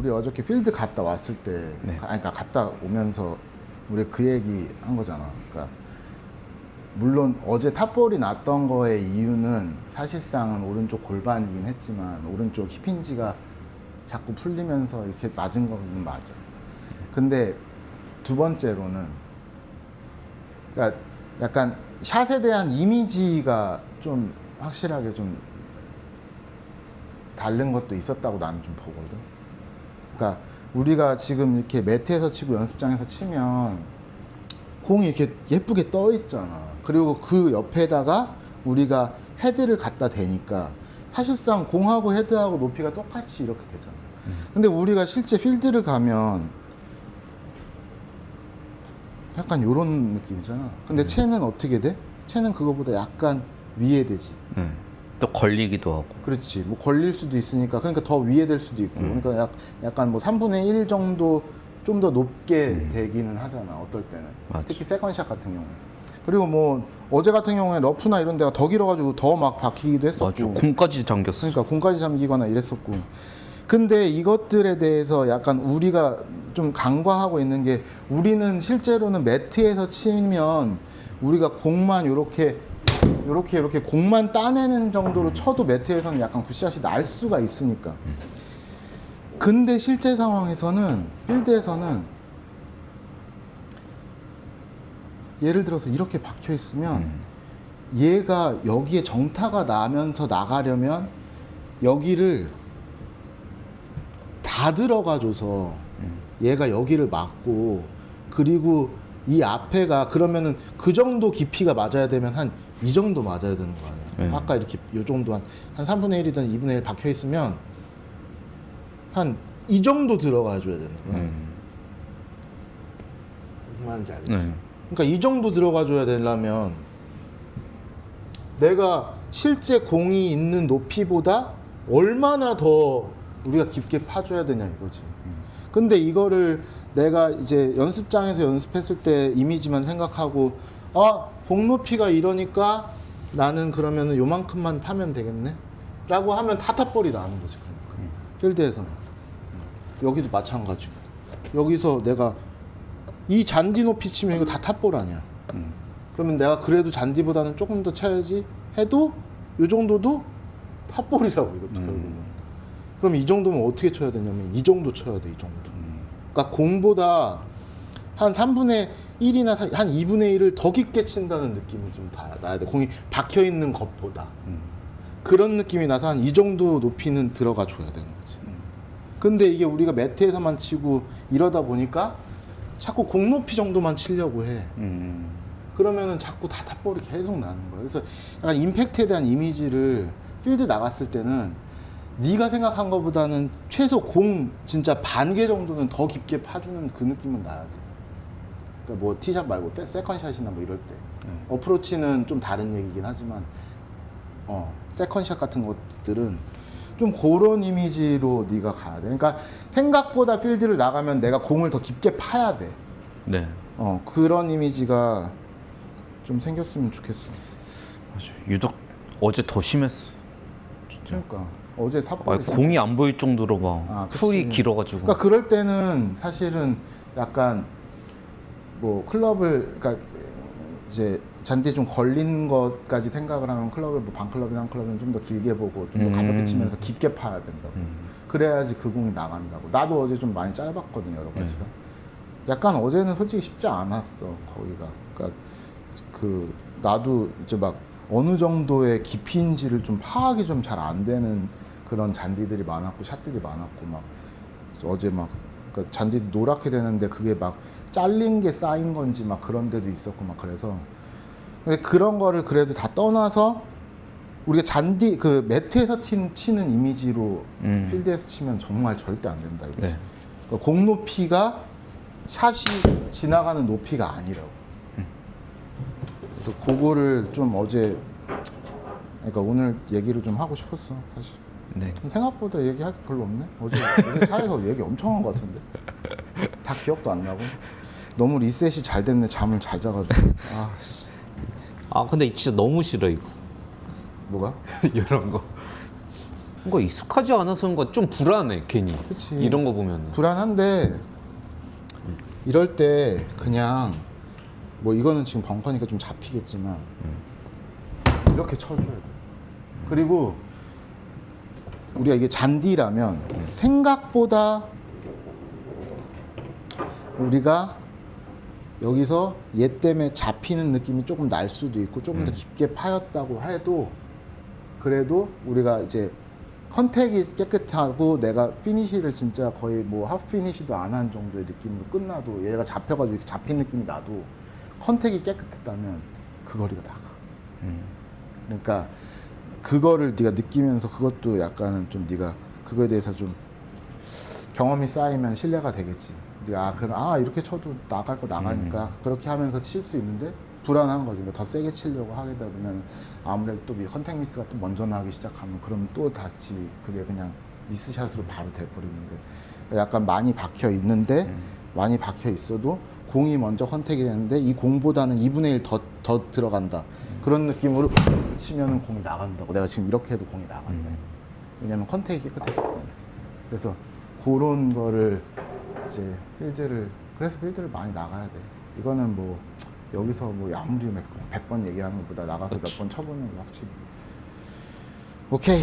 우리 어저께 필드 갔다 왔을 때, 네. 그러니까 갔다 오면서 우리 그 얘기 한 거잖아. 그러니까 물론 어제 탑볼이 났던 거의 이유는 사실상은 오른쪽 골반이긴 했지만 오른쪽 힙힌지가 자꾸 풀리면서 이렇게 맞은 거는 맞아. 근데 두 번째로는 그러니까 약간 샷에 대한 이미지가 좀 확실하게 좀 다른 것도 있었다고 나는 좀 보거든. 그러니까 우리가 지금 이렇게 매트에서 치고 연습장에서 치면 공이 이렇게 예쁘게 떠 있잖아. 그리고 그 옆에다가 우리가 헤드를 갖다 대니까 사실상 공하고 헤드하고 높이가 똑같이 이렇게 되잖아. 근데 우리가 실제 필드를 가면 약간 요런 느낌이잖아. 근데 채는 어떻게 돼? 채는 그거보다 약간 위에 되지. 또 걸리기도 하고. 그렇지. 뭐 걸릴 수도 있으니까. 그러니까 더 위에 될 수도 있고. 그러니까 약간 뭐 3분의 1 정도 좀 더 높게 되기는 하잖아. 어떨 때는. 맞아. 특히 세컨샷 같은 경우에. 그리고 뭐 어제 같은 경우에 러프나 이런 데가 더 길어가지고 더 막 박히기도 했었고. 맞아. 공까지 잠겼어. 그러니까 공까지 잠기거나 이랬었고. 근데 이것들에 대해서 약간 우리가 좀 간과하고 있는 게 우리는 실제로는 매트에서 치면 우리가 공만 이렇게 공만 따내는 정도로 쳐도 매트에서는 약간 굿샷이 날 수가 있으니까. 근데 실제 상황에서는 필드에서는 예를 들어서 이렇게 박혀 있으면 얘가 여기에 정타가 나면서 나가려면 여기를 다 들어가줘서 얘가 여기를 막고 그리고 이 앞에가 그러면은 그 정도 깊이가 맞아야 되면 한 이 정도 맞아야 되는 거 아니야. 아까 이렇게 요 정도 한 3분의 1이든 2분의 1 박혀 있으면 한 이 정도 들어가 줘야 되는 거야. 무슨 말인지 알겠지? 그러니까 이 정도 들어가 줘야 되려면 내가 실제 공이 있는 높이보다 얼마나 더 우리가 깊게 파줘야 되냐 이거지. 근데 이거를 내가 이제 연습장에서 연습했을 때 이미지만 생각하고 공 높이가 이러니까 나는 그러면은 요만큼만 파면 되겠네? 라고 하면 타탑볼이 나는 거지. 그러니까. 필드에서는. 여기도 마찬가지고. 여기서 내가 이 잔디 높이 치면 이거 다 탑볼 아니야. 그러면 내가 그래도 잔디보다는 조금 더 쳐야지 해도 요 정도도 탑볼이라고 이것도 결국은. 그럼 이 정도면 어떻게 쳐야 되냐면 이 정도 쳐야 돼, 이 정도. 그러니까 공보다 한 3분의 1이나 한 2분의 1을 더 깊게 친다는 느낌이 좀 나야 돼. 공이 박혀 있는 것보다. 그런 느낌이 나서 한 이 정도 높이는 들어가 줘야 되는 거지. 근데 이게 우리가 매트에서만 치고 이러다 보니까 자꾸 공 높이 정도만 치려고 해. 그러면은 자꾸 다 탑볼이 계속 나는 거야. 그래서 약간 임팩트에 대한 이미지를 필드 나갔을 때는 네가 생각한 것보다는 최소 공 진짜 반 개 정도는 더 깊게 파주는 그 느낌은 나야 돼. 그러니까 뭐 티샷 말고 세컨샷이나 뭐 이럴 때 어프로치는 좀 다른 얘기긴 하지만 세컨샷 같은 것들은 좀 그런 이미지로 네가 가야 돼. 그러니까 생각보다 필드를 나가면 내가 공을 더 깊게 파야 돼. 네. 그런 이미지가 좀 생겼으면 좋겠어. 맞아. 유독 어제 더 심했어. 그러니까 어제 탑볼이 공이 안 보일 정도로 막 풀이 길어가지고. 그러니까 그럴 때는 사실은 약간 뭐 클럽을 그러니까 이제 잔디에 좀 걸린 것까지 생각을 하면 클럽을 뭐 반클럽이나 한 클럽은 좀 더 길게 보고 좀 더 가볍게 치면서 깊게 파야 된다고. 그래야지 그 공이 나간다고. 나도 어제 좀 많이 짧았거든 여러 가지가. 약간 어제는 솔직히 쉽지 않았어 거기가. 그러니까 그 나도 이제 막 어느 정도의 깊이인지를 좀 파악이 좀 잘 안 되는 그런 잔디들이 많았고 샷들이 많았고 막 어제 막 그러니까 잔디 노랗게 되는데 그게 막 잘린 게 쌓인 건지 막 그런 데도 있었고 막 그래서 근데 그런 거를 그래도 다 떠나서 우리가 잔디 그 매트에서 치는 이미지로 필드에서 치면 정말 절대 안 된다 이거지. 네. 그러니까 공 높이가 샷이 지나가는 높이가 아니라고. 그래서 그거를 좀 어제 그러니까 오늘 얘기를 좀 하고 싶었어 사실. 네. 생각보다 얘기할 게 별로 없네. 어제 차에서 얘기 엄청 한 것 같은데 다 기억도 안 나고 너무 리셋이 잘 됐네. 잠을 잘 자가지고. 근데 진짜 너무 싫어 이거. 뭐가? 이런 거. 뭔가 익숙하지 않아서인 거 좀 불안해 괜히. 그치. 이런 거 보면. 불안한데 이럴 때 그냥 뭐 이거는 지금 벙커니까 좀 잡히겠지만 이렇게 쳐줘야 돼. 그리고 우리가 이게 잔디라면 생각보다 우리가 여기서 얘 때문에 잡히는 느낌이 조금 날 수도 있고 조금 더 깊게 파였다고 해도 그래도 우리가 이제 컨택이 깨끗하고 내가 피니시를 진짜 거의 뭐 하프 피니시도 안 한 정도의 느낌으로 끝나도 얘가 잡혀가지고 이렇게 잡힌 느낌이 나도 컨택이 깨끗했다면 그 거리가 나가. 그러니까 그거를 네가 느끼면서 그것도 약간은 좀 네가 그거에 대해서 좀 경험이 쌓이면 신뢰가 되겠지. 네가 이렇게 쳐도 나갈 거 나가니까 그렇게 하면서 칠 수 있는데 불안한 거지. 더 세게 치려고 하게 되면 아무래도 또 컨택 미스가 또 먼저 나기 시작하면 그러면 또 다시 그게 그냥 미스샷으로 바로 돼버리는데 약간 많이 박혀 있는데 많이 박혀 있어도 공이 먼저 컨택이 되는데 이 공보다는 2분의 1 더 들어간다. 그런 느낌으로 치면은 공이 나간다고. 내가 지금 이렇게 해도 공이 나간다. 왜냐면 컨택이 깨끗했기 때문에. 그래서 그런 거를 이제 그래서 필드를 많이 나가야 돼. 이거는 뭐 여기서 뭐 아무리 100번 얘기하는 것보다 나가서 몇 번 쳐보는 게 확실히. 오케이.